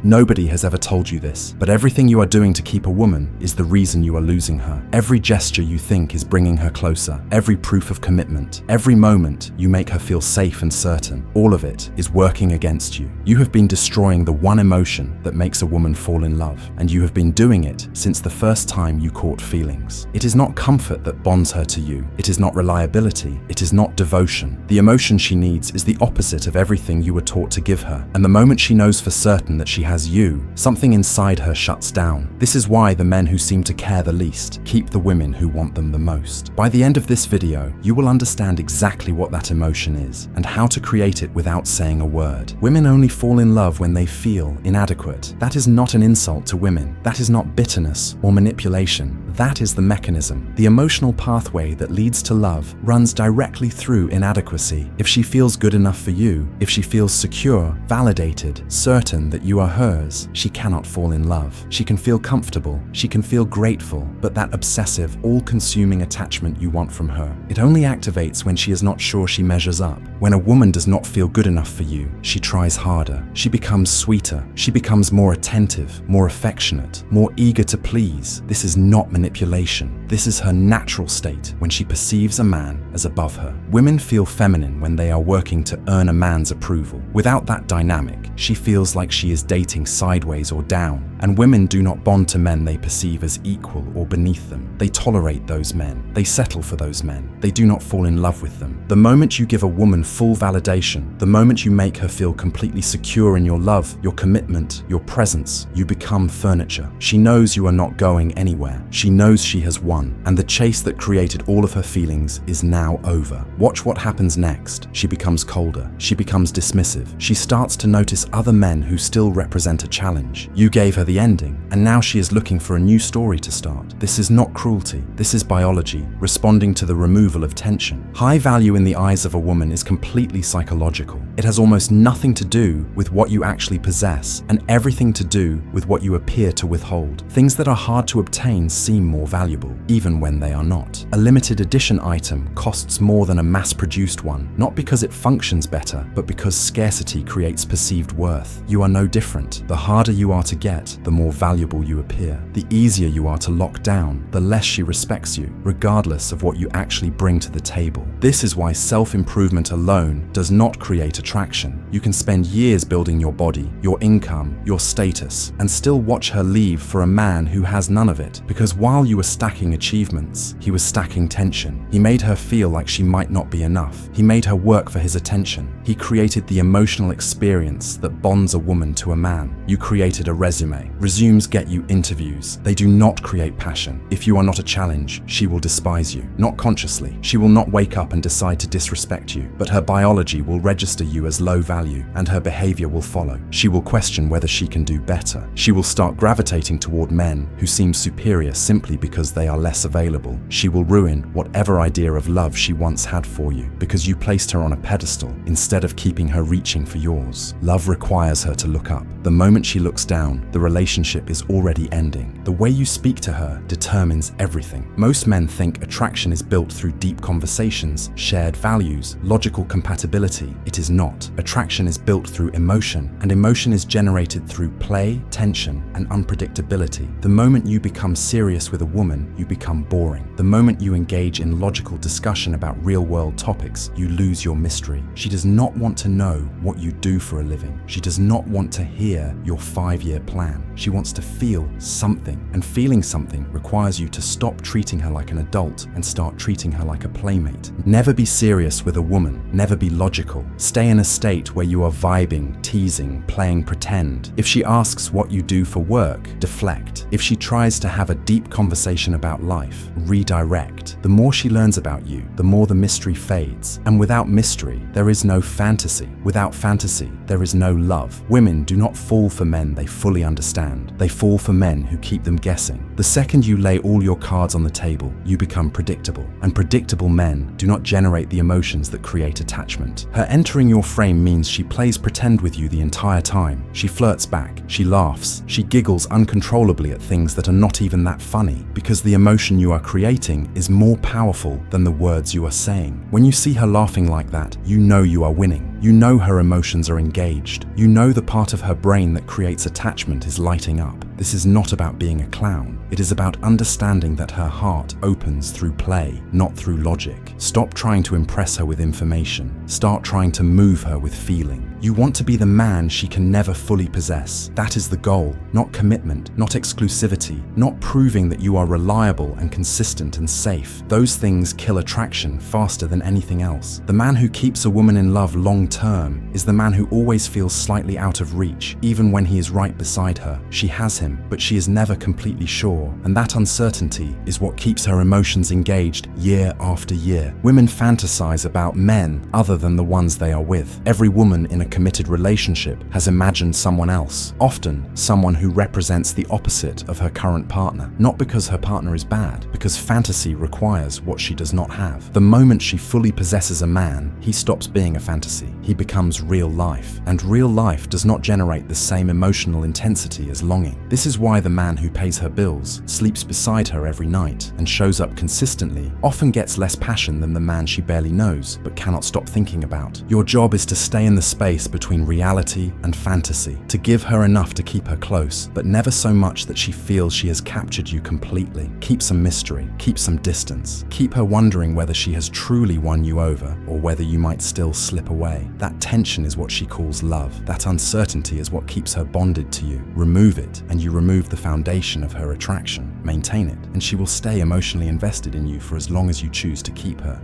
Nobody has ever told you this, but everything you are doing to keep a woman is the reason you are losing her. Every gesture you think is bringing her closer, every proof of commitment, every moment you make her feel safe and certain, all of it is working against you. You have been destroying the one emotion that makes a woman fall in love, and you have been doing it since the first time you caught feelings. It is not comfort that bonds her to you. It is not reliability. It is not devotion. The emotion she needs is the opposite of everything you were taught to give her, and the moment she knows for certain that she has you, something inside her shuts down. This is why the men who seem to care the least keep the women who want them the most. By the end of this video, you will understand exactly what that emotion is and how to create it without saying a word. Women only fall in love when they feel inadequate. That is not an insult to women. That is not bitterness or manipulation. That is the mechanism. The emotional pathway that leads to love runs directly through inadequacy. If she feels good enough for you, if she feels secure, validated, certain that you are hers, she cannot fall in love. She can feel comfortable, she can feel grateful, but that obsessive, all-consuming attachment you want from her, it only activates when she is not sure she measures up. When a woman does not feel good enough for you, she tries harder. She becomes sweeter. She becomes more attentive, more affectionate, more eager to please. This is not manipulation. This is her natural state when she perceives a man as above her. Women feel feminine when they are working to earn a man's approval. Without that dynamic, she feels like she is dating sideways or down, and women do not bond to men they perceive as equal or beneath them. They tolerate those men. They settle for those men. They do not fall in love with them. The moment you give a woman full validation, the moment you make her feel completely secure in your love, your commitment, your presence, you become furniture. She knows you are not going anywhere. She knows she has won, and the chase that created all of her feelings is now over. Watch what happens next. She becomes colder. She becomes dismissive. She starts to notice other men who still represent a challenge. You gave her the ending, and now she is looking for a new story to start. This is not cruelty. This is biology, responding to the removal of tension. High value in the eyes of a woman is completely psychological. It has almost nothing to do with what you actually possess, and everything to do with what you appear to withhold. Things that are hard to obtain seem more valuable, even when they are not. A limited edition item costs more than a mass-produced one, not because it functions better, but because scarcity creates perceived worth. You are no different. The harder you are to get, the more valuable you appear. The easier you are to lock down, the less she respects you, regardless of what you actually bring to the table. This is why self-improvement alone does not create attraction. You can spend years building your body, your income, your status, and still watch her leave for a man who has none of it, because while you were stacking achievements, he was stacking tension. He made her feel like she might not be enough. He made her work for his attention. He created the emotional experience that bonds a woman to a man. You created a resume. Resumes get you interviews. They do not create passion. If you are not a challenge, she will despise you. Not consciously. She will not wake up and decide to disrespect you, but her biology will register you as low value, and her behavior will follow. She will question whether she can do better. She will start gravitating toward men who seem superior simply because they are less available. She will ruin whatever idea of love she once had for you because you placed her on a pedestal instead of keeping her reaching for yours. Love requires her to look up. The moment she looks down, the relationship is already ending. The way you speak to her determines everything. Most men think attraction is built through deep conversations, shared values, logical compatibility. It is not. Attraction is built through emotion, and emotion is generated through play, tension, and unpredictability. The moment you become serious with a woman, you become boring. The moment you engage in logical discussion about real-world topics, you lose your mystery. She does not want to know what you do for a living. She does not want to hear your 5-year plan. She wants to feel something, and feeling something requires you to stop treating her like an adult and start treating her like a playmate. Never be serious with a woman. Never be logical. Stay in a state where you are vibing, teasing, playing pretend. If she asks what you do for work, deflect. If she tries to have a deep conversation about life, redirect. The more she learns about you, the more the mystery fades. And without mystery, there is no fantasy. Without fantasy, there is no love. Women do not fall for men they fully understand. They fall for men who keep them guessing. The second you lay all your cards on the table, you become predictable. And predictable men do not generate the emotions that create attachment. Her entering your frame means she plays pretend with you the entire time. She flirts back. She laughs. She giggles uncontrollably at things that are not even that funny, because the emotion you are creating is more powerful than the words you are saying. When you see her laughing like that, you know you are winning. You know her emotions are engaged. You know the part of her brain that creates attachment is lighting up. This is not about being a clown. It is about understanding that her heart opens through play, not through logic. Stop trying to impress her with information. Start trying to move her with feeling. You want to be the man she can never fully possess. That is the goal, not commitment, not exclusivity, not proving that you are reliable and consistent and safe. Those things kill attraction faster than anything else. The man who keeps a woman in love long term is the man who always feels slightly out of reach, even when he is right beside her. She has him, but she is never completely sure, and that uncertainty is what keeps her emotions engaged year after year. Women fantasize about men other than the ones they are with. Every woman in a committed relationship has imagined someone else, often someone who represents the opposite of her current partner, not because her partner is bad, because fantasy requires what she does not have. The moment she fully possesses a man, he stops being a fantasy. He becomes real life, and real life does not generate the same emotional intensity as longing. This is why the man who pays her bills, sleeps beside her every night, and shows up consistently often gets less passion than the man she barely knows but cannot stop thinking about. Your job is to stay in the space between reality and fantasy, to give her enough to keep her close, but never so much that she feels she has captured you completely. Keep some mystery, keep some distance. Keep her wondering whether she has truly won you over or whether you might still slip away. That tension is what she calls love. That uncertainty is what keeps her bonded to you. Remove it, and you remove the foundation of her attraction. Maintain it, and she will stay emotionally invested in you for as long as you choose to keep her.